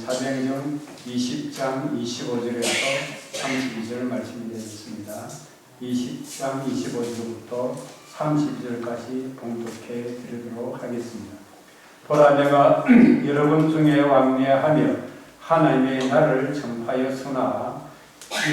사도행전 20장 25절에서 32절 말씀이 되겠습니다. 20장 25절부터 32절까지 봉독해 드리도록 하겠습니다. 보라, 내가 여러분 중에 왕래하며 하나님의 나라를 전파하였으나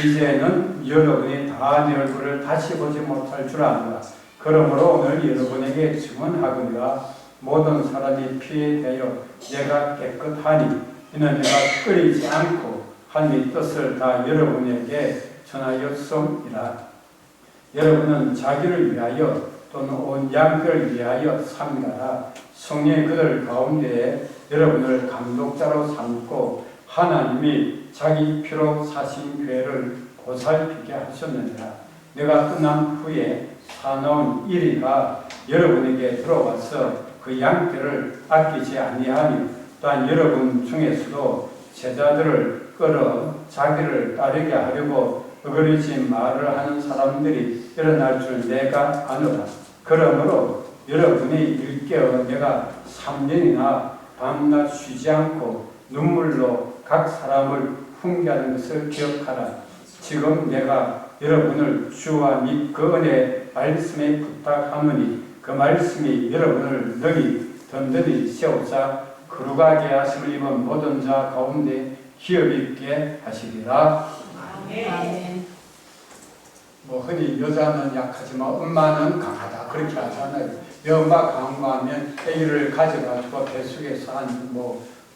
이제는 여러분이 다 내 얼굴을 다시 보지 못할 줄 아노라. 그러므로 오늘 여러분에게 증언하거니와 모든 사람이 피에 대하여 내가 깨끗하니 이는 내가 끓이지 않고 하나님의 뜻을 다 여러분에게 전하였음이라. 여러분은 자기를 위하여 또는 온 양들을 위하여 삼가라. 성령이 그들 가운데 여러분을 감독자로 삼고 하나님이 자기 피로 사신 교회를 보살피게 하셨느니라. 내가 끝난 후에 사나운 이리가 여러분에게 들어와서 그 양떼를 아끼지 아니하며 또한 여러분 중에서도 제자들을 끌어 자기를 따르게 하려고 어그러진 말을 하는 사람들이 일어날 줄 내가 아노라. 그러므로 여러분이 일깨어 내가 3년이나 밤낮 쉬지 않고 눈물로 각 사람을 훈계하는 것을 기억하라. 지금 내가 여러분을 주와 및 그 은혜 말씀에 부탁하노니 그 말씀이 여러분을 능히 든든히 세우사 거룩하게 하심을 입은 모든 자 가운데 기업 있게 하시리라. 아멘. 뭐 흔히 여자는 약하지만 엄마는 강하다 그렇게 하잖아요. 엄마 강한 거 하면 아기를 가져가지고 뱃속에서 한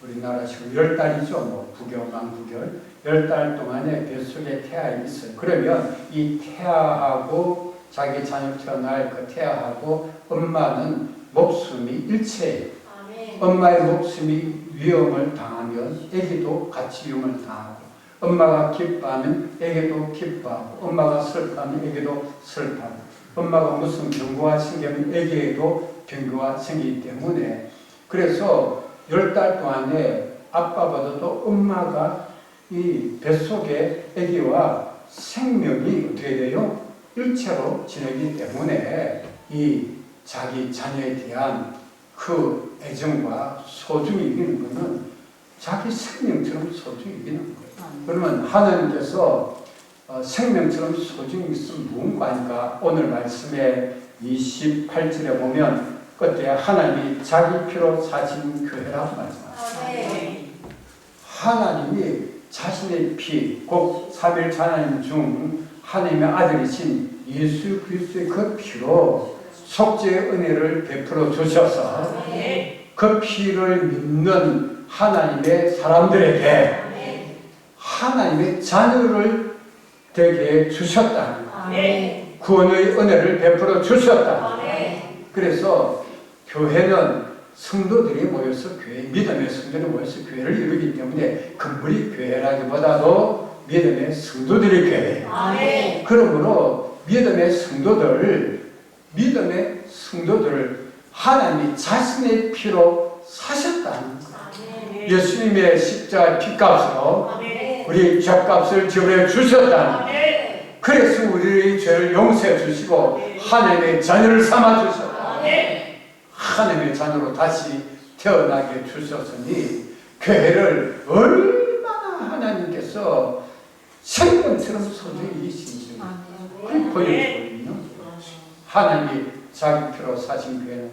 우리나라식으로 10달이죠. 9개월, 만 9개월 10달 동안에 뱃속에 태아가 있어요. 그러면 이 태아하고 자기 자녀 태어날 그 태아하고 엄마는 목숨이 일체예요. 엄마의 목숨이 위험을 당하면 아기도 같이 위험을 당하고, 엄마가 기뻐하면 아기도 기뻐하고, 엄마가 슬퍼하면 아기도 슬퍼하고, 엄마가 무슨 병고가 생기면 아기에도 병고가 생기기 때문에, 그래서 10달 동안에 아빠보다도 엄마가 이 뱃속에 아기와 생명이 어떻게 돼요? 일체로 지내기 때문에 이 자기 자녀에 대한 그 애정과 소중히 여기는 것은 자기 생명처럼 소중히 여기는 거예요. 그러면 하나님께서 생명처럼 소중히 있으면 무언가 하니까 오늘 말씀에 28절에 보면 그때 하나님이 자기 피로 사신 교회라고 말씀하셨어요. 하나님이 자신의 피, 곧 삼일체 하나님 중 하나님의 아들이신 예수 그리스도의 그 피로 속죄의 은혜를 베풀어 주셔서 그 피를 믿는 하나님의 사람들에게 하나님의 자녀를 되게 주셨다. 구원의 은혜를 베풀어 주셨다. 그래서 교회는 성도들이 모여서 믿음의 성도들이 모여서 교회를 이루기 때문에 건물이 교회라기보다도 믿음의 성도들이 교회예요. 그러므로 믿음의 성도들을 하나님이 자신의 피로 사셨다는 거예요. 예수님의 십자가 피값으로 우리 죄값을 지불해 주셨다는 거예요. 그래서 우리의 죄를 용서해 주시고 하나님의 자녀를 삼아 주셨다. 하나님의 자녀로 다시 태어나게 주셨으니 교회를 얼마나 하나님께서 생명처럼 소중히 여기시는지 보여주거든요. 하나님이 자기 피로 사신 교회는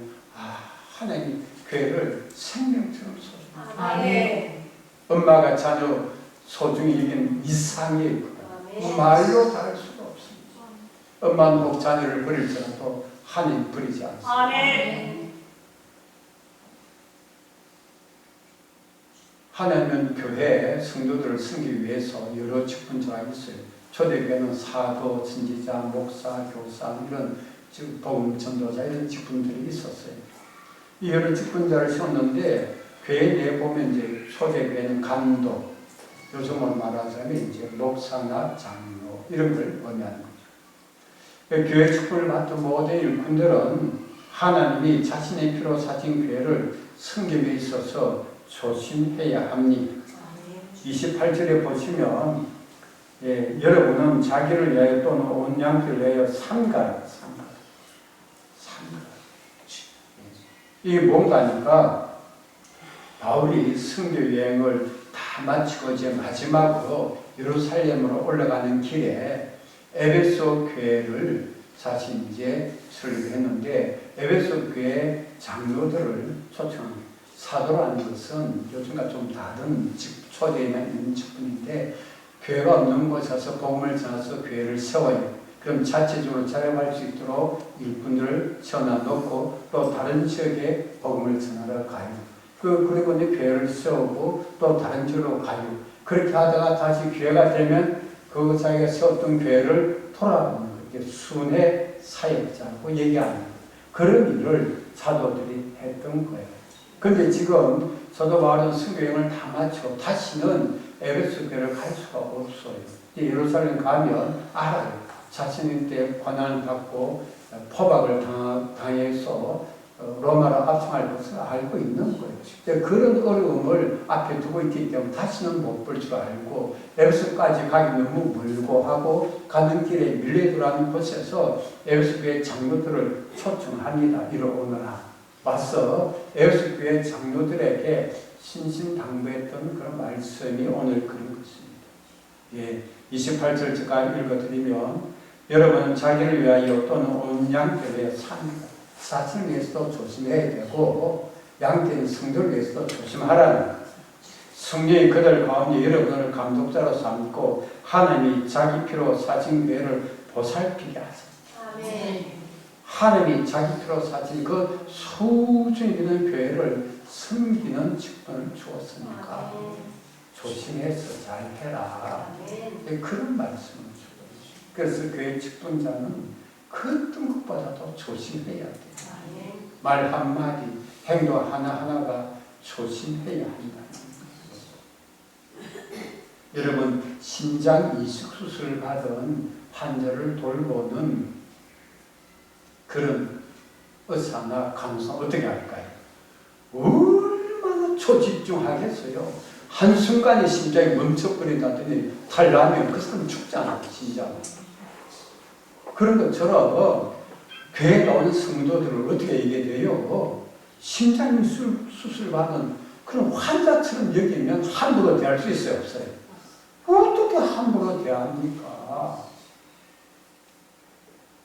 하나님 교회를 생명처럼 소중히 엄마가 자녀 소중히 여기는 이상의 말로 다할 수가 없습니다. 엄마는 혹 자녀를 버릴지라도 하나님 버리지 않습니다. 하나님은 교회 성도들을 섬기기 위해서 여러 직분자가 있어요. 초대교회는 사도, 선지자, 목사, 교사 이런 복음 전도자 이런 직분들이 있었어요. 이 여러 직분자를 세웠는데 교회 내에 보면 이제 초대교회는 감독, 요즘으로 말하자면 이제 목사나 장로 이런 걸 의미하는 거죠. 교회 직분을 맡은 모든 일꾼들은 하나님이 자신의 피로 사신 교회를 섬김에 있어서 조심해야 합니다. 28절에 보시면 여러분은 자기를 위하여 또는 온 양들을 위하여 삼가라. 이게 뭔가 하니까 바울이 선교 여행을 다 다 마치고 이제 마지막으로 예루살렘으로 올라가는 길에 에베소 교회를 사실 이제 설립했는데 에베소 교회 장로들을 초청합니다. 사도라는 것은 요즘과 좀 다른 초대에 있는 직분인데 교회가 없는 곳에서 복음을 전해서 교회를 세워요. 그럼 자체적으로 자영할 수 있도록 일꾼들을 세워놓고 또 다른 지역에 복음을 전하러 가요. 그리고 이제 교회를 세우고 또 다른 지역으로 가요. 그렇게 하다가 다시 기회가 되면 그 자기가 세웠던 교회를 돌아보는 거예요. 순회 사역자라고 얘기하는 그런 일을 사도들이 했던 거예요. 그런데 지금 사도 바울은 순교여행을 다 마치고 다시는 에베소 교회를 갈 수가 없어요. 예루살렘 가면 알아요. 자신의 때 고난을 받고 포박을 당해서 로마로 압송할 것을 알고 있는 거예요. 그런 어려움을 앞에 두고 있기 때문에 다시는 못 볼 줄 알고 에베소까지 가기 너무 멀고 하고 가는 길에 밀레도라는 곳에서 에베소 교회 장로들을 초청합니다. 이러오너라. 와서 에베소 교회 장로들에게 신신당부했던 그런 말씀이 오늘 그런 것입니다. 28절 제가 읽어드리면 여러분은 자기를 위하여 또는 온 양떼를 위해 삽니다. 자신을 위해서도 조심해야 되고 양떼인 성도를 위해서도 조심하라는 성령이 그들 가운데 여러분을 감독자로 삼고 하나님이 자기 피로 사신 교회를 보살피게 하소서. 아멘. 하나님이 자기 피로 사신 그 소중히 되는 교회를 섬기는 직분을 주었으니까 조심해서 잘 해라. 그런 말씀을 주고 그래서 교회 직분자는 그 어떤 것보다도 조심해야 돼요. 말 한마디, 행동 하나하나가 조심해야 한다는 거예요. 여러분, 신장 이식 수술을 받은 환자를 돌보는 그런 의사나 간호사 어떻게 할까요? 얼마나 초집중하겠어요. 한순간에 심장이 멈춰버린다더니 탈나면 그 사람 죽잖아요. 진짜로. 그런 것처럼 교회에 나오는 성도들을 어떻게 얘기해요? 심장 수술 받은 그런 환자처럼 여기면 함부로 대할 수 있어요? 없어요? 어떻게 함부로 대합니까?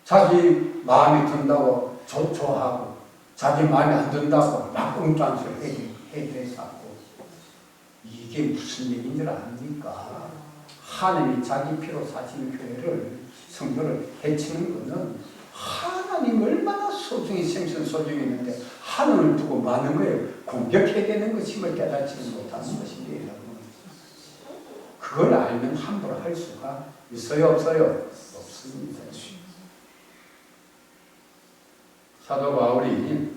자기 마음이 든다고 조초하고 자기 마음이 안 든다고 막 엉뚱한 소리 해대사고 이게 무슨 얘기인 줄 아닙니까? 하나님이 자기 피로 사신 교회를 성도를 해치는 것은 하나님 얼마나 소중히 생선 소중히 있는데 하늘을 두고 마는 거예요. 공격해야 되는 것임을 깨닫지 못하는 것인데 그걸 알면 함부로 할 수가 있어요? 없어요? 없습니다. 사도 바울이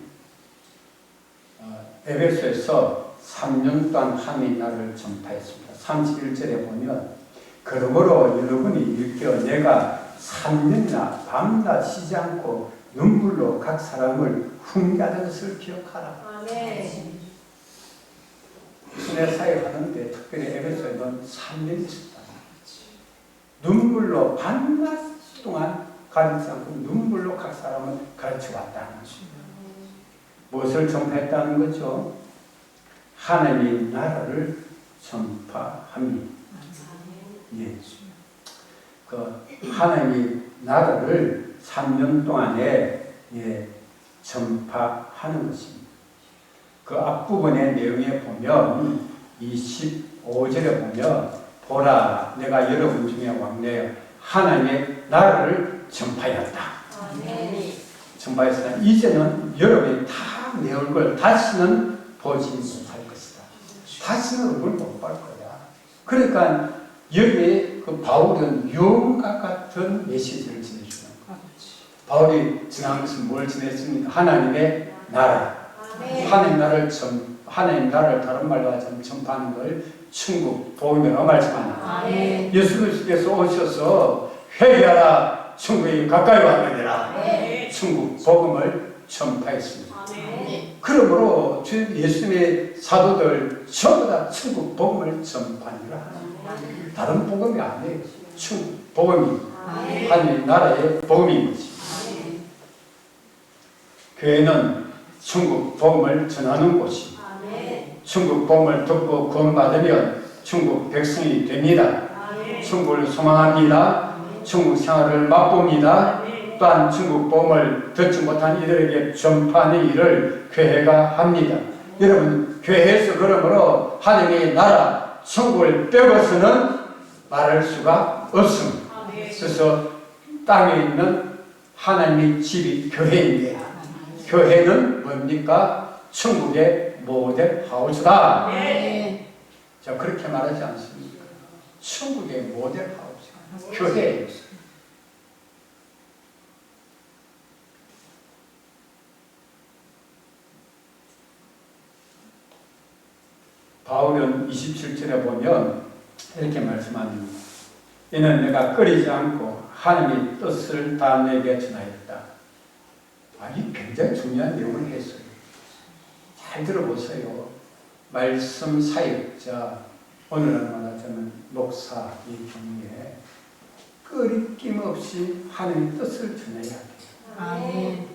에베소에서 3년 동안 하나님의 나라를 전파했습니다. 31절에 보면 그러므로 여러분이 일깨어 내가 3년이나 밤낮 쉬지 않고 눈물로 각 사람을 훈계하는 것을 기억하라. 아멘. 순회 사역하는데 특별히 에베소에는 3년이 있었다. 눈물로 밤낮 동안 가리지 않고 눈물로 각 사람을 가르쳐 왔다는 것입니다. 무엇을 전파했다는 거죠? 하나님의 나라를 전파합니다. 예. 그 하나님의 나라를 3년 동안에 전파하는 것입니다. 그 앞부분의 내용에 보면 25절에 보면 보라 내가 여러분 중에 왕래여 하나님의 나라를 전파하였다. 전파했으나 이제는 여러분이 다 내 얼굴 다시는 보지 못할 것이다. 다시는 얼굴 못 볼 거야. 그러니까 여기에 그 바울은 유언과 같은 메시지를 전해주는 거야. 바울이 전한 것은 뭘 전했습니까? 하나님의 나라. 하나님 나라를 다른 말로 하자면 전파하는 걸 천국 복음이라고 말씀합니다. 예수 그리스도께서 오셔서 회개하라 천국이 가까이 왔느니라. 천국 복음을 전파했습니다. 그러므로 예수님의 사도들 전부 다 천국 복음을 전파하니라. 다른 복음이 아니에요. 천국 복음이 하나님 나라의 복음인 것입니다. 교회는 천국 복음을 전하는 곳입니다. 천국 복음을 듣고 구원받으면 천국 백성이 됩니다. 천국을 소망합니다. 천국 생활을 맛봅니다. 또한 천국 복음을 듣지 못한 이들에게 전파하는 일을 교회가 합니다. 여러분, 교회에서 그러므로 하나님의 나라 천국을 빼고서는 말할 수가 없습니다. 그래서 땅에 있는 하나님의 집이 교회인데, 교회는 뭡니까? 천국의 모델 하우스다. 자, 그렇게 말하지 않습니까? 천국의 모델 하우스, 교회예요. 바울은 27절에 보면 이렇게 말씀합니다. 이는 내가 꺼리지 않고 하나님의 뜻을 다 내게 전하였다. 이 굉장히 중요한 내용을 했어요. 잘 들어보세요. 말씀 사역자, 오늘날 말하자면 목사 이 경우에 꺼리낌 없이 하나님의 뜻을 전해야 돼요.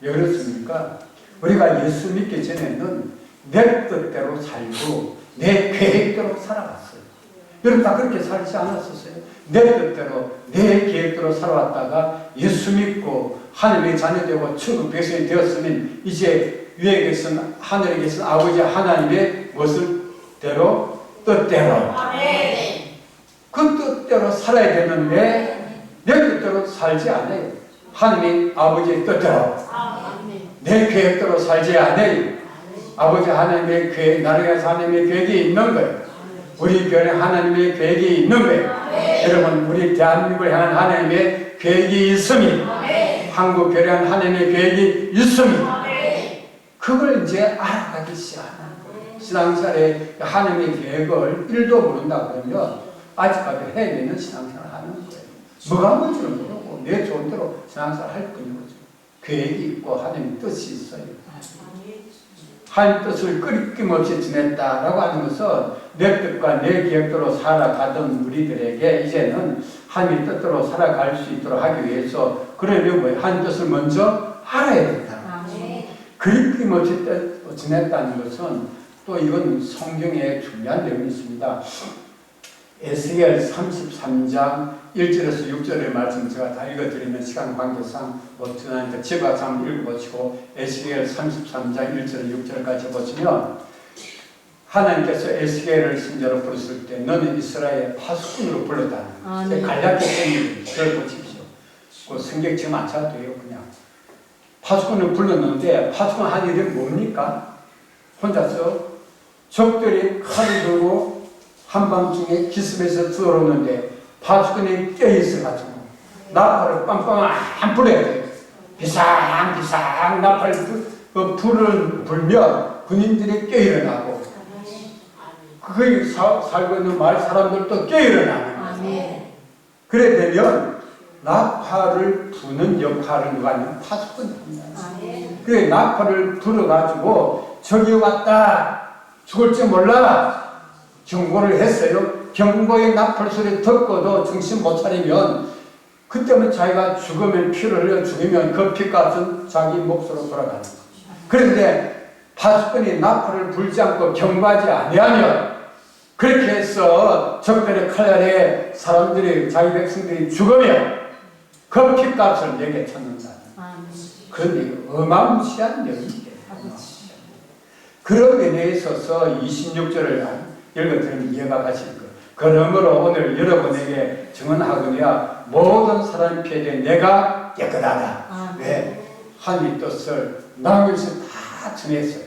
왜 그렇습니까? 우리가 예수 믿기 전에는 내 뜻대로 살고 내 계획대로 살아갔어요. 여러분 다 그렇게 살지 않았었어요? 내 뜻대로 내 계획대로 살아왔다가 예수 믿고 하나님의 자녀되고 천국 백성이 되었으면 이제 위에 계신 하늘에 계신 아버지 하나님의 무엇을 대로 뜻대로 그 뜻대로 살아야 되는데 내 뜻대로 살지 않아요. 하나님의 아버지의 뜻대로 내 계획대로 살지 않아요. 아버지 하나님의 계획, 나를 위해서 하나님의 계획이 있는 거예요. 우리 교회에 하나님의 계획이 있는 거예요. 여러분, 우리 대한민국을 향한 하나님의 계획이 있습니다. 한국 교회에 향한 하나님의 계획이 있습니다. 그걸 이제 알아가기 시작하는 거예요. 신앙생활에 하나님의 계획을 1도 모른다 그러면 아직까지 헤매는 신앙생활을 하는 거예요. 뭐가 뭔지를 모르고 내 좋은 대로 신앙생활을 할 뿐인 거죠. 계획이 있고 하나님의 뜻이 있어요. 하나님 뜻을 끊임 없이 지냈다라고 하는 것은 내 뜻과 내 계획대로 살아가던 우리들에게 이제는 하나님의 뜻대로 살아갈 수 있도록 하기 위해서 그러려면 뭐예요? 하나님 뜻을 먼저 알아야 된다. 끊임 없이 지냈다는 것은 또 이건 성경에 중요한 내용이 있습니다. 에스겔 33장 1절에서 6절의 말씀 제가 다 읽어드리면 시간 관계상 못 지나니까 집에 가서 한번 읽어보시고 에스겔 33장 1절 6절까지 보시면 하나님께서 에스겔을 선지자로 부르실 때 너는 이스라엘의 파수꾼으로 불렀다는 네. 간략히 생긴 그걸 보십시오. 그 성경 지금 안 찾아도 돼요. 그냥 파수꾼을 불렀는데 파수꾼 한 일이 뭡니까? 혼자서 적들이 칼을 들고 한밤중에 기습해서 들어오는데 파수꾼이 껴있어가지고 나팔을 빵빵한 불에 비상비상 나팔 불을 불면 군인들이 깨일어나고 거기 살고 있는 마을 사람들도 깨일어나는 거예요. 그래 되면 나팔을 부는 역할을 누가 하면 파수꾼이 합니다. 그래 나팔을 불어가지고 저기 왔다 죽을지 몰라 경고를 했어요. 경고의 나팔 소리 듣고도 정신 못 차리면 그때는 자기가 죽으면 피를 흘려 죽으면 그 피값은 자기 몫으로 돌아가는 거죠. 그런데 파수꾼이 나팔을 불지 않고 경고하지 아니하면 그렇게 해서 적들의 칼날에 사람들이 자기 백성들이 죽으면 그 피값을 내게 찾는다는 그런 어마무시한 내용이에요. 그런 의미에 있어서 26절을 읽어드리면 이해가 가실 거예요. 그러므로 오늘 여러분에게 증언하거니와 모든 사람의 피에 내가 깨끗하다. 왜? 하나님의 뜻을 나누면서 다 전했어요.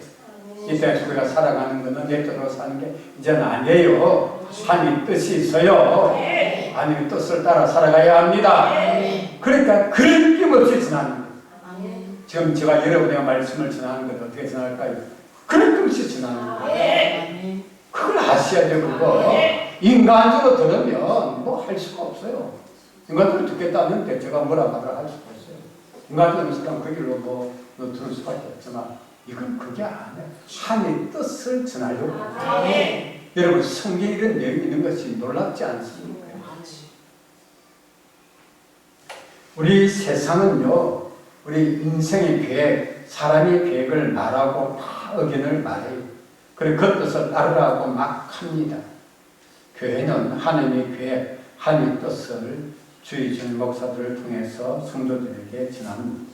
이 땅에서 우리가 살아가는 것은 내 뜻으로 사는 게 이제는 아니에요. 하나님의 뜻이 있어요. 하나님의 뜻을 따라 살아가야 합니다. 그러니까 그런 없이 지나는 거예요. 지금 제가 여러분에게 말씀을 전하는 것 어떻게 전할까요? 그런 없이 지나는 거예요. 그걸 아셔야 되고 인간적으로 들으면 뭐 할 수가 없어요. 인간적으로 듣겠다는 데 제가 뭐라 말을 할 수가 없어요. 인간적으로 사람 그 길로 뭐 들을 수밖에 없지만 이건 그게 아니에요. 하나님의 뜻을 전하려고 해요. 여러분 성경에 이런 내용이 있는 것이 놀랍지 않습니까? 우리 세상은요, 우리 인생의 계획, 사람의 계획을 말하고 다 의견을 말해요. 그래 그 뜻을 따르라고 막 합니다. 교회는 하나님의 계획, 하나님의 뜻을 주의준 목사들을 통해서 성도들에게 전합니다.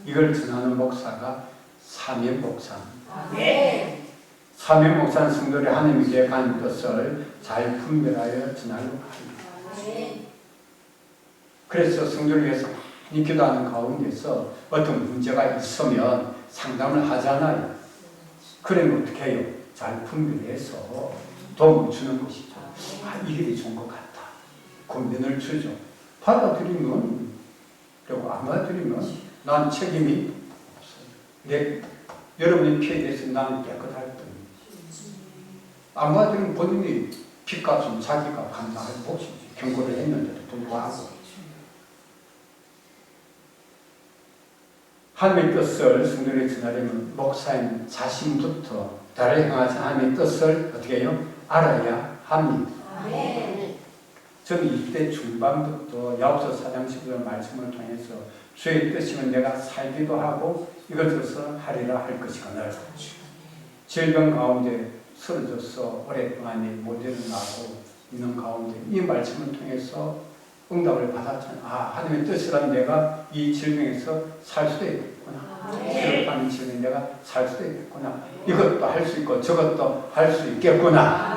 이걸 전하는 목사가 사면 목사입니다. 사면 목사는 성도들이 하나님의 계획한 뜻을 잘 분별하여 전하려고 합니다. 그래서 성도를 위해서 많이 기도하는 가운데서 어떤 문제가 있으면 상담을 하잖아요. 그러면 어떻게 해요? 잘 분별해서 도움을 주는 것이죠. 이 길이 좋은 것 같다. 권면을 주죠. 받아들이면, 그리고 안 받아들이면 난 책임이 없어요. 여러분의 피해에 대해서 나는 깨끗할 뿐이에요. 안 받아들이면 본인이 빚값은 자기가 감당할 몫이지. 경고를 했는데도 불구하고. 하나님의 뜻을 성도에게 전하려면 목사님 자신부터 나를 향하신 하나님의 뜻을 어떻게 해요? 알아야 합니다. 저는 20대 중반부터 야고보서 4장 15절 말씀을 통해서 주의 뜻이면 내가 살기도 하고 이것저것 하리라 할 것이거늘 질병 가운데 쓰러져서 오랫동안 못 일어나고 있는 가운데 이 말씀을 통해서 응답을 받았잖아요. 하나님의 뜻이라면 내가 이 질병에서 살 수도 있겠구나. 기록하는 질병에 내가 살 수도 있겠구나. 이것도 할 수 있고 저것도 할 수 있겠구나.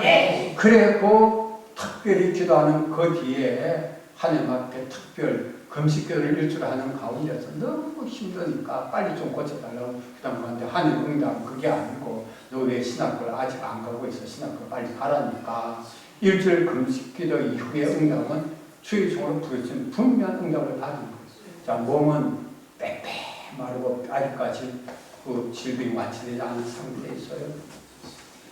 그리고 특별히 기도하는 그 뒤에 하나님 앞에 특별 금식기도를 일주일하는 가운데서 너무 힘드니까 빨리 좀 고쳐달라고 그다음 하는데 하나님 응답은 그게 아니고 너 왜 신학교를 아직 안 가고 있어? 신학교를 빨리 가라니까. 일주일 금식기도 이후에 응답은 주의 종으로 부르신 분명한 응답을 받은 거예요. 자, 몸은 빽빽 마르고 아직까지 그 질병이 완치되지 않은 상태에 있어요.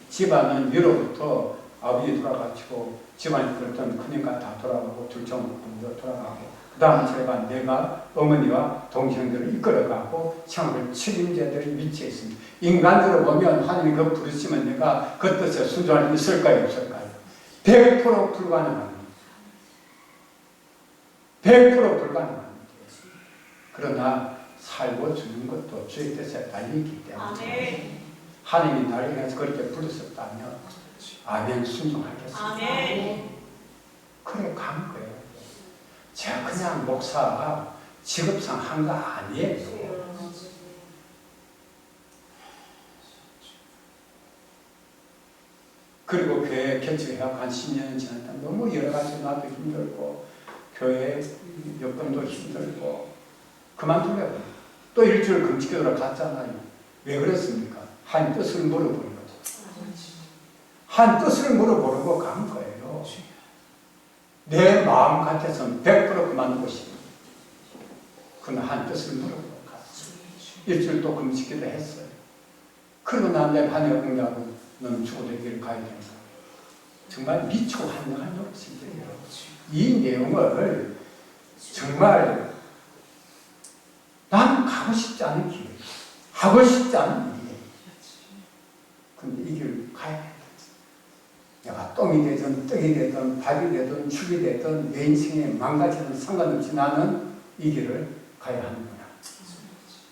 집안은 위로부터 아버지 돌아가시고 집안이 그랬던 큰형가 다 돌아가고 둘째도 돌아가고 그 다음 내가 어머니와 동생들을 이끌어가고 창을 책임자들의 위치에 있습니다. 인간으로 보면 하나님이 그 부르시면 내가 그 뜻에 순종할 수 있을까요? 없을까요? 100% 불가능합니다. 100% 불가능합니다. 그러나 살고 죽는 것도 주의 뜻에 달리기 때문에 하나님이 나를 위해서 그렇게 부르셨다면 아멘 순종하겠습니다. 그래 간 거예요. 제가 그냥 목사 직업상 한 거 아니에요. 그리고 교회 개척해서 한 10년 지났다 너무 여러 가지 나도 힘들고 교회 여건도 힘들고 그만두려고 또 일주일 금식기도를 갔잖아요. 왜 그랬습니까? 한 뜻을 물어보는 거죠. 한 뜻을 물어보려고 간 거예요. 내 마음 같아서는 100% 그만두고 싶어요. 그러나 한 뜻을 물어보고 갔어요. 일주일 또 금식기도 했어요. 그러고 난 다음에 하나님 응답은 너는 죽어도 길을 가야 된다. 정말 미처 환영한 노릇인데요. 이 내용을 정말 난 가고 싶지 않은 길, 하고 싶지 않은 길. 근데 이 길을 가야 된다. 내가 똥이 되든 떡이 되든 밥이 되든 죽이 되든 내 인생에 망가지든 상관없이 나는 이 길을 가야 하는구나.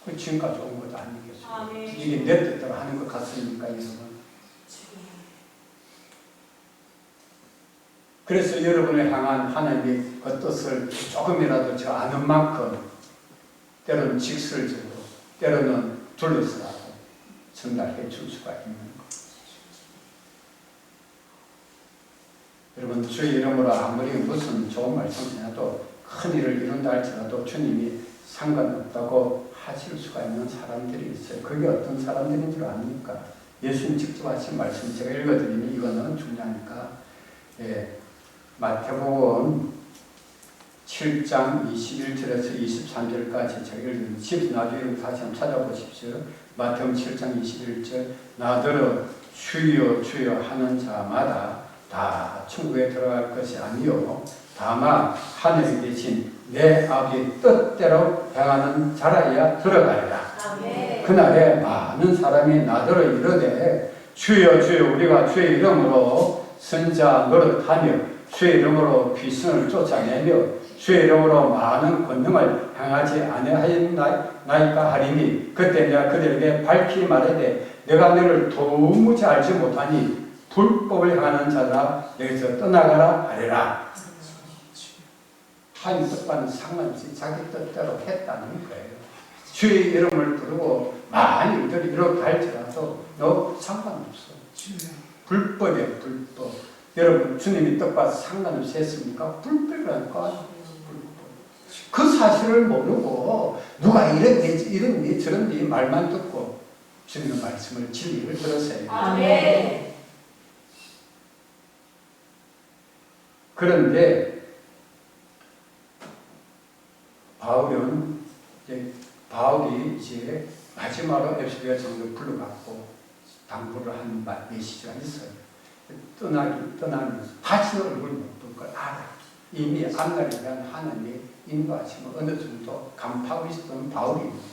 그 지금까지 온 것도 아니겠어요. 이게 내 뜻대로 하는 것 같습니까, 여러분? 그래서 여러분을 향한 하나님의 그 뜻을 조금이라도 저 아는 만큼 때로는 직설적으로 때로는 둘러서라도 전달해 줄 수가 있는 것. 여러분 주의 이름으로 아무리 무슨 좋은 말씀이라도 큰 일을 이룬다 할지라도 주님이 상관없다고 하실 수가 있는 사람들이 있어요. 그게 어떤 사람들인 줄 아닙니까? 예수님 직접 하신 말씀 제가 읽어드리면 이거는 중요하니까 마태복음 7장 21절에서 23절까지 제가 읽은 집 나중에 다시 한번 찾아보십시오. 마태복음 7장 21절 나더러 주여 주여 하는 자마다 다 천국에 들어갈 것이 아니요 다만 하늘에 계신 내 아버지의 뜻대로 행하는 자라야 들어가리라. 그날에 많은 사람이 나더러 이르되 주여 주여 우리가 주의 이름으로 선자 노릇하며 주의 이름으로 귀신을 쫓아내며 주의 이름으로 많은 권능을 행하지 아니하였나이까 하리니 그때 내가 그들에게 밝히 말하되 내가 너를 도무지 알지 못하니 불법을 향하는 자라 여기서 떠나가라 하리라. 하나님 뜻과는 상관없이 자기 뜻대로 했다는 거예요. 주의 이름을 부르고 많이 일들이 이렇게 할지라도 너 상관없어. 불법이에요, 불법. 여러분, 주님이 뜻과 상관없이 했습니까? 불법이라니까. 그 사실을 모르고 누가 이런니 저런니 말만 듣고 주님의 말씀을 진리를 들었어요. 아멘. 그런데 바울이 이제 마지막으로 에베소에 정도 불러갖고 당부를 한 메시지가 있어요. 떠나면서 다시는 얼굴 못 볼 걸 알아. 이미 앞날에 대한 하나님의 인도하심을 어느 정도 간파하고 있었던 바울입니다.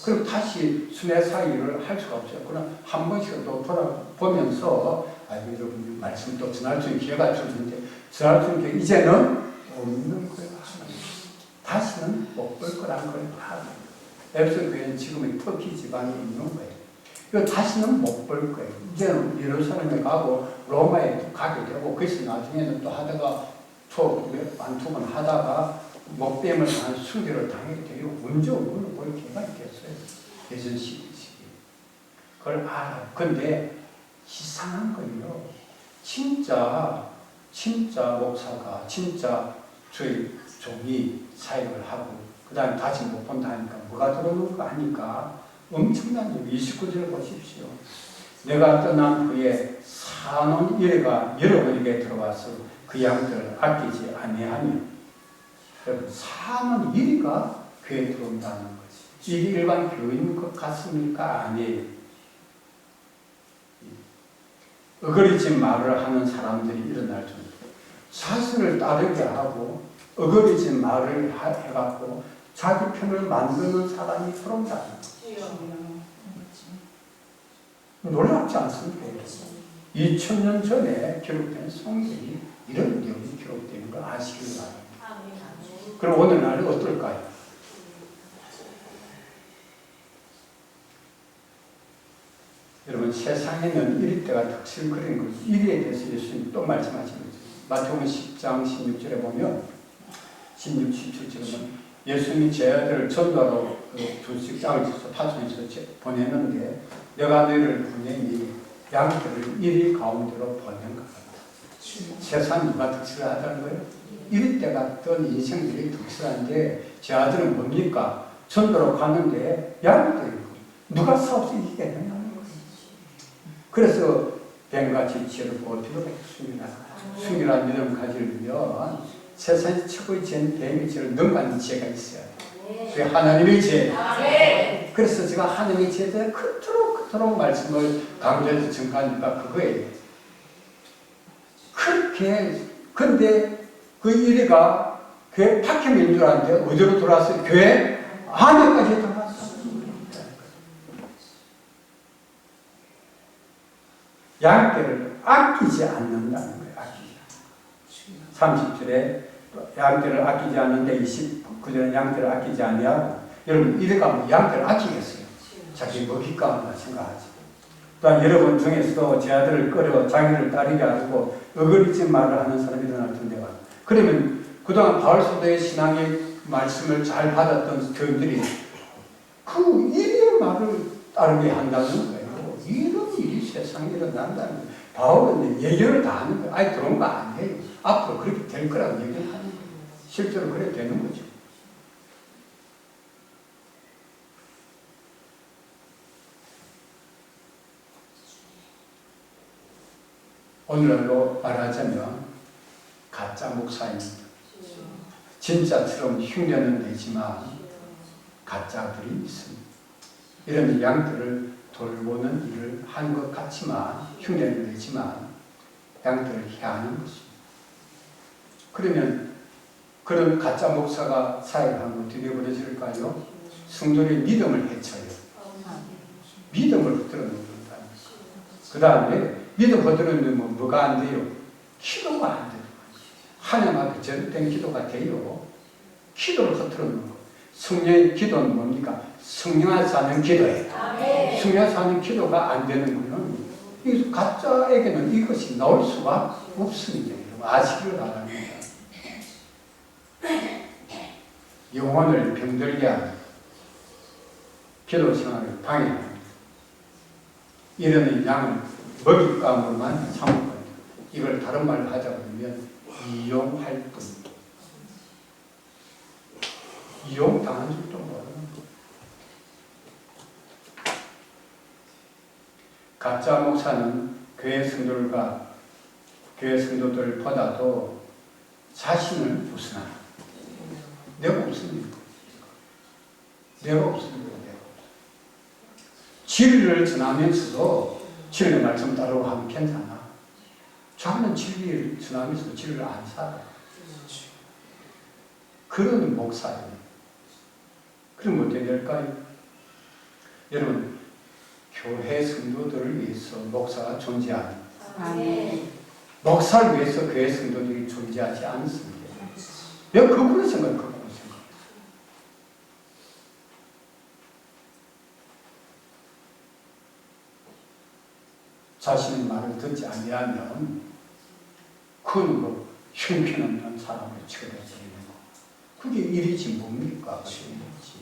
그럼 다시 순회 사유를 할 수가 없어요. 그러나 한 번씩 또 돌아보면서 여러분 말씀 또 전할 수 있는 기회가 주는데 전할 수 있는 게 이제는 없는 거예요. 다시는 못 볼 거라는 걸 알아요. 에베소 교회는 지금의 터키 지방에 있는 거예요. 이거 다시는 못 볼 거예요. 이제는 예루살렘에 가고 로마에 가게 되고 그래서 나중에는 또 하다가 완투만 하다가 목뱀을 한 순교를 당하게 돼요. 언제 얼굴을 볼 기회가 있겠어요. 예전 시기. 그걸 알아요. 근데 이상한 거예요. 진짜 목사가 진짜 저희 종이 사역을 하고 그 다음에 다시 못 본다 하니까 뭐가 들어오는 거 아니까 엄청난 일. 29절을 보십시오. 내가 떠난 후에 사는 이래가 여러분에게 들어와서 그 양들을 아끼지 아니하며 여러분 사는 이래가 교회에 들어온다는 거지. 이게 일반 교회인 것 같습니까? 아니에요. 어거리진 말을 하는 사람들이 일어날 정도. 사실을 따르게 하고 어거리진 말을 해갖고 자기 편을 만드는 사람이 들어온다는 거예요. 놀랍지 않습니까? 2000년 전에 기록된 성경이 이런 내용이 기록되는 걸 아시길 바랍니다. 그럼 오늘날은 어떨까요? 여러분 세상에는 이리 때가 닥칠 그런 거죠. 이리에 대해서 예수님이 또 말씀하시는 거죠. 마태복음 10장 16절에 보면 16, 17절에 보면 예수님이 제 아들을 전도하러 두씩 짝을 쳐서 파송해서 보내는데 내가 너희를 보내니 양들을 이리 가운데로 보낸 것 같다. 세상 누가 득실을 하다는 거예요? 이리 때 같던 인생들이 득실한데 제 아들은 뭡니까? 전도로 가는데 양들이고 누가 싸워서 이기게 되냐는 거예요. 그래서 뱀같이 지혜를 버티도록 순결한 믿음 가지려면 세상에 최고의 지혜는 뱀의 지혜를 능가하는 지혜가 있어야 돼요. 그게 하나님의 지혜. 그래서 제가 하나님의 지혜에 대해 그토록 말씀을 강조해서 증가하니까 그거예요. 그렇게 근데 그 일이가 교회 파견인 줄 알았는데 어디로 돌아왔어요? 교회 안에까지 들어왔어요. 양떼를 아끼지 않는다는 거예요. 30절에 양떼를 아끼지 않는데 29절에 양떼를 아끼지 아니하고 여러분 이래가 뭐 양떼를 아끼겠어요? 자기 먹잇감만 생각하지. 또한 여러분 중에서도 제 아들을 끌어 자기를 따르게 하고 어거리지 말을 하는 사람이 일어날 텐데가 그러면 그동안 바울사도의 신앙의 말씀을 잘 받았던 교인들이 그 일의 말을 따르게 한다는 거예요. 이런 일이 세상에 일어난다는 거예요. 바울은 예견을 다 하는 거예요. 아예 들어온 거 아니에요. 앞으로 그렇게 될 거라고 예견하는 거예요. 실제로 그렇게 되는 거죠. 오늘날로 말하자면 가짜 목사입니다. 진짜처럼 흉내는 내지만 가짜들이 있습니다. 이런 양들을 돌보는 일을 한 것 같지만 흉내를 내지만 양들을 해하는 것입니다. 그러면 그런 가짜 목사가 사역하면 어떻게 벌어질까요? 성도의 믿음을 해쳐요. 믿음을 흔들어 놓는다. 그 다음에 믿음 흔들어 놓으면 뭐가 안 돼요? 기도가 안 돼요. 하나님 앞에 절대된 기도가 돼요. 기도를 흔들어 놓는 거. 성령의 기도는 뭡니까? 성령 안에서 하는 기도예요. 성령 안에서 하는 기도가 안 되는 것은 이 가짜에게는 이것이 나올 수가 없습니다. 아시기를 바랍니다. 영혼을 병들게 하는 기도 생활을 방해합니다. 이런 양을 먹잇감으로만 삼고 이걸 다른 말로 하자 그러면 이용할 뿐. 이용당한 줄도 모르는 거. 가짜 목사는 교회 성도들보다도 자신을 우선하라. 내가 없습니다. 내가 없습니다. 진리를 전하면서도 진리의 말씀 따르고 하면 괜찮아. 자기는 진리를 전하면서도 진리를 안 살아. 그런 목사예요. 그럼 어떻게 될까요? 여러분, 교회 성도들을 위해서 목사가 존재하는 목사를 위해서 교회 성도들이 존재하지 않습니다. 내가 그거를 생각하고 자신의 말을 듣지 아니하면 그건 뭐 형편없는 사람으로 취급해지는 거. 그게 일이지 뭡니까? 그게 일이지.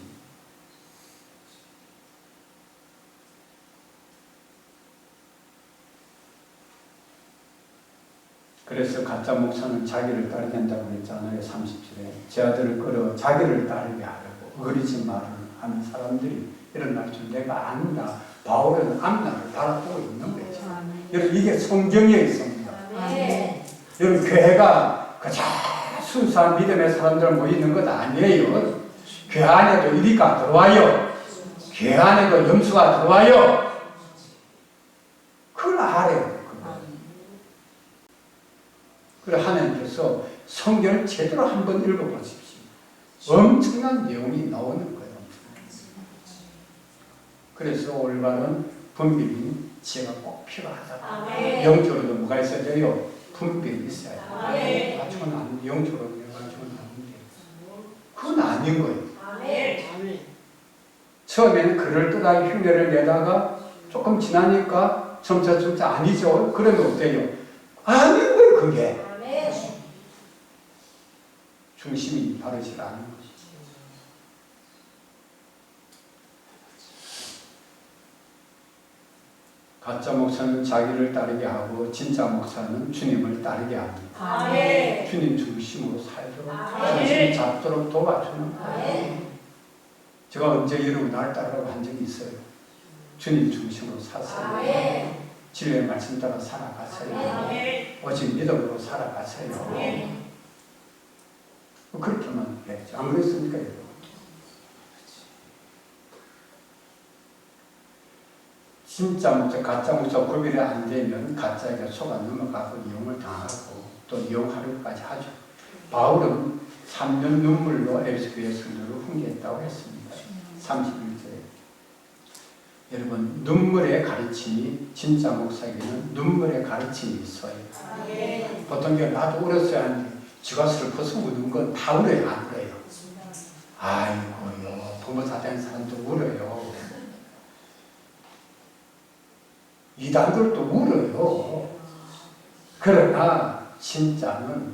그래서 가짜 목사는 자기를 따르게 한다고 했잖아요. 30절에 제 아들을 끌어 자기를 따르게 하려고 어리지 말을 하는 사람들이 이런 말씀 내가 안다. 바울은 앞날을 바라보고 있는 거죠. 여러분 이게 성경에 있습니다. 여러분 교회가 그저 순수한 믿음의 사람들 모이는 것 아니에요. 교회 안에도 이리가 들어와요. 교회 안에도 염수가 들어와요. 그걸 알아요. 그래 하나님께서 성경을 제대로 한번 읽어보십시오. 엄청난 내용이 나오는 거예요. 그래서 올바른 분별이 지혜가 꼭 필요하다. 영적으로도 뭐가 있어야 돼요? 분별이 있어야 돼요. 아, 저는 안, 영적으로 내가 저는 아닌데. 그건 아닌 거예요. 처음에는 그럴듯하게 흉내를 내다가 조금 지나니까 점차 아니죠. 그러면 어때요? 아닌 거예요, 그게. 중심이 바르지 않은 것이죠. 가짜 목사는 자기를 따르게 하고 진짜 목사는 주님을 따르게 합니다. 주님 중심으로 살도록 중심 잡도록 도와주는 거예요. 제가 언제 여러분 날 따르라고 한 적이 있어요. 주님 중심으로 사세요. 진리의 말씀 따라 살아가세요. 오직 믿음으로 살아가세요. 그렇게만 했죠. 안 그랬습니까? 진짜 목사, 가짜 목사 구별이 안 되면 가짜에게 속아 넘어가고 이용을 당하고 또 이용하려고까지 하죠. 바울은 3년 눈물로 에베소교회 성도를 훈계했다고 했습니다. 31절에. 여러분, 눈물의 가르침이 진짜 목사에게는 눈물의 가르침이 있어요. 보통 나도 울었어야 하는데 지가 슬퍼서 우는 건 다 울어요, 안 울어요? 아이고요, 부모사 된 사람도 울어요. 이단들도 울어요. 그러나 진짜는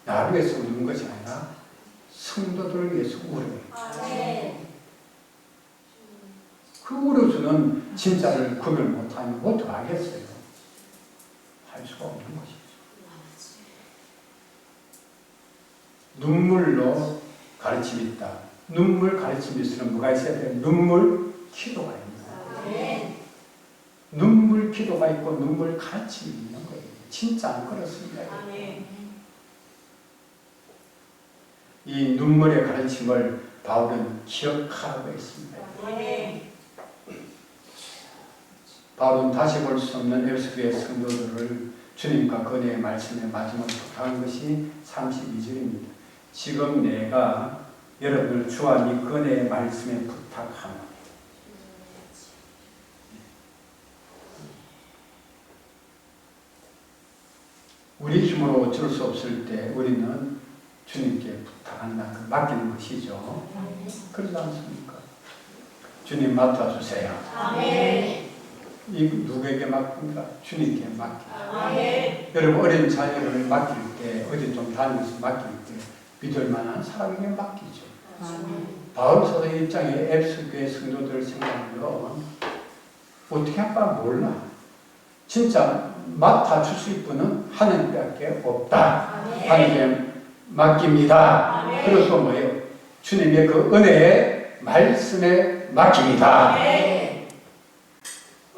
나를 위해서 우는 것이 아니라 성도들을 위해서 울어요. 그 울어주는 진짜를 구별 못하면 어떡하겠어요? 할 수가 없는 것이죠. 눈물로 가르침이 있다. 눈물 가르침이 있으면 뭐가 있어야 돼요? 눈물 기도가 있는 눈물 기도가 있고 눈물 가르침이 있는 거예요. 진짜 안 그렇습니다. 이 눈물의 가르침을 바울은 기억하고 있습니다. 바울은 다시 볼 수 없는 에베소교회 성도들을 주님과 그네의 말씀에 마지막으로 부탁한 것이 32절입니다. 지금 내가 여러분을 주와 이 그네의 말씀에 부탁하노니. 우리 힘으로 어쩔 수 없을 때 우리는 주님께 부탁한다. 맡기는 것이죠. 그러지 않습니까? 주님 맡아주세요. 아멘. 이 누구에게 맡깁니까? 주님께 맡깁니다. 아멘. 여러분 어린 자녀를 맡길 때 어디 좀 다니면서 맡길 때 믿을 만한 사람에게 맡기죠. 바울 사도의 입장에 에베소 교회 성도들을 생각하면 어떻게 할까 몰라. 진짜 맡아줄 수 있는 분은 하나님밖에 없다. 하나님께 맡깁니다. 그리고 또 뭐예요? 주님의 그 은혜의 말씀에 맡깁니다.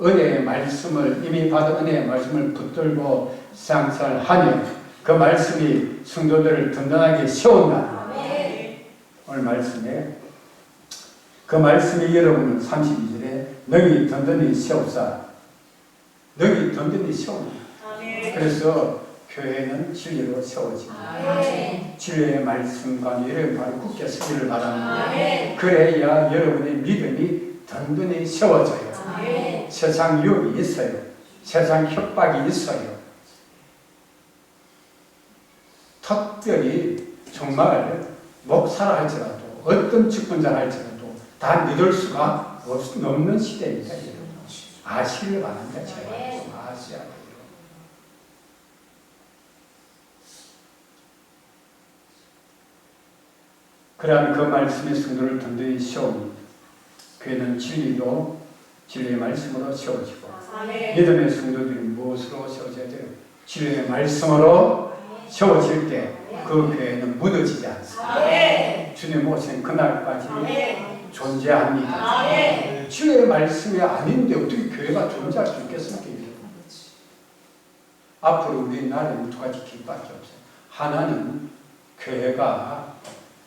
은혜의 말씀을 이미 받은 은혜의 말씀을 붙들고 상상하며 그 말씀이 성도들을 든든하게 세운다. 오늘 말씀에 그 말씀이 여러분을 32절에 너희 든든히 세우사 너희 든든히 세운다. 그래서 교회는 진리로 세워집니다. 진리의 말씀과 예를 바로 굳게 서기를 바랍니다. 그래야 여러분의 믿음이 든든히 세워져요. 세상 유혹이 있어요. 세상 협박이 있어요. 특별히 정말 목사라 할지라도 어떤 직분자라 할지라도 다 믿을 수가 없는 시대입니다. 아시길 바랍니다. 제발 좀 아셔야 돼요. 그러한 그 말씀의 성도를 든든히 세웁니다. 교회는 진리의 말씀으로 세워지고 믿음의 성도들이 무엇으로 세워져야 돼요? 진리의 말씀으로 세워질 때 그 교회는 무너지지 않습니다. 주님 오신 그날까지 존재합니다. 진리의 말씀이 아닌데 어떻게 교회가 존재할 수 있겠습니까? 앞으로 우리나라에는 두 가지 길밖에 없어요. 하나는 교회가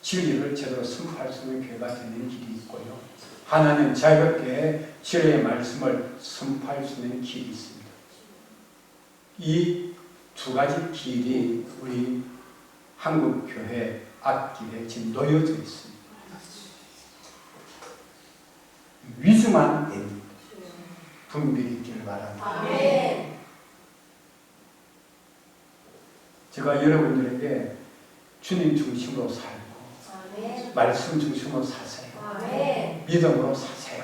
진리를 제대로 선포할 수 있는 교회가 되는 길이 있고요. 하나는 자유롭게 진리의 말씀을 선포할 수 있는 길이 있습니다. 이 두 가지 길이 우리 한국 교회 앞길에 지금 놓여져 있습니다. 위중한 분별이 있기를 바랍니다. 제가 여러분들에게 주님 중심으로 살고 말씀 중심으로 사세요. 믿음으로 사세요.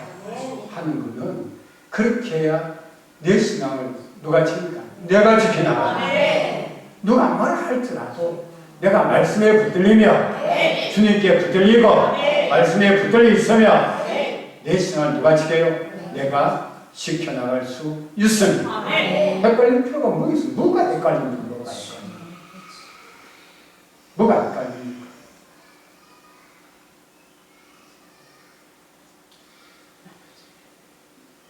하는 것은 그렇게 해야 내 신앙을 누가 지킬까? 내가 지켜나가는 누가 뭐라 할지라도 내가 말씀에 붙들리며 주님께 붙들리고 말씀에 붙들려 있으며 내 신앙을 누가 지켜요? 내가 지켜나갈 수 있습니다. 헷갈릴 필요가 뭐 있어요? 뭐가 헷갈리는 거가 있어요? 뭐가 헷갈립니까?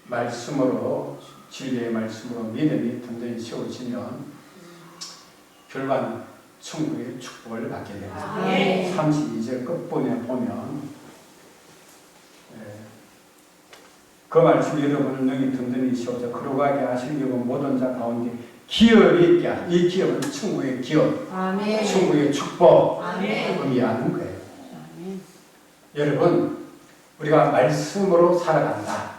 말씀으로 진리의 말씀으로 믿음이 든든히 세워지면 결과는 천국의 축복을 받게 됩니다. 32절 끝부분에 보면 그 말씀이 여러분을 능히 든든히 세워져 거룩하게 하시려고 모든 자 가운데 기업이 있게 하라. 이 기업은 천국의 기업, 천국의 축복 의미하는 거예요. 여러분 우리가 말씀으로 살아간다.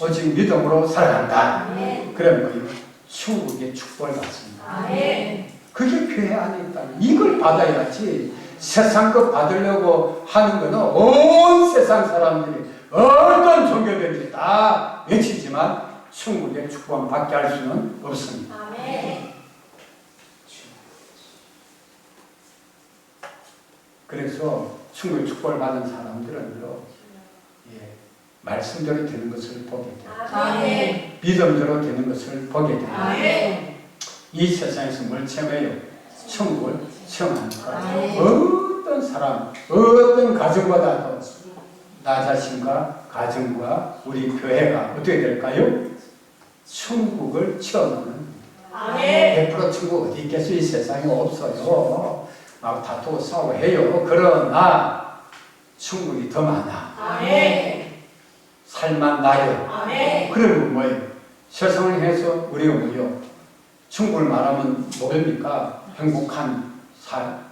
오직 믿음으로 살아간다. 그러면 천국의 축복을 받습니다. 그게 교회 안에 있다. 이걸 받아야지 세상 것 받으려고 하는 것은 온 세상 사람들이 어떤 종교들이 다 외치지만 천국의 축복을 받게 할 수는 없습니다. 그래서 천국의 축복을 받은 사람들은요 말씀대로 되는 것을 보게 돼요. 믿음대로 되는 것을 보게 돼요. 이 세상에서 뭘 체험해요? 천국을 체험하니까 어떤 사람, 어떤 가정보다도 나 자신과 가정과 우리 교회가 어떻게 될까요? 천국을 체험하는 100% 천국 어디 있겠어요? 이 세상에 없어요. 막 다투고 싸우고 해요. 그러나 천국이 더 많아. 살만 나요. 그러면 뭐예요? 세상을 해서 우리가 뭐예요? 천국을 말하면 모르니까 행복한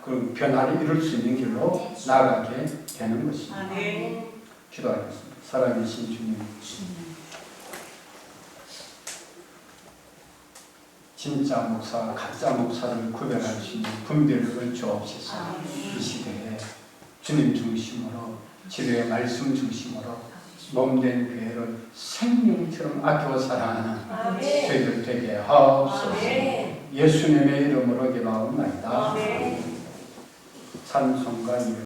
그 변화를 이룰 수 있는 길로 나아가게 되는 것입니다. 기도하겠습니다. 살아계신 주님, 진짜 목사와 가짜 목사를 구별할 수 있는 분별력을 주옵소서. 이 시대에 주님 중심으로 지도의 말씀 중심으로 몸된 교회를 생명처럼 아끼고 사랑하는 저희들 되게 하옵소서. 예수님의 이름으로 기도하옵나이다. 찬송가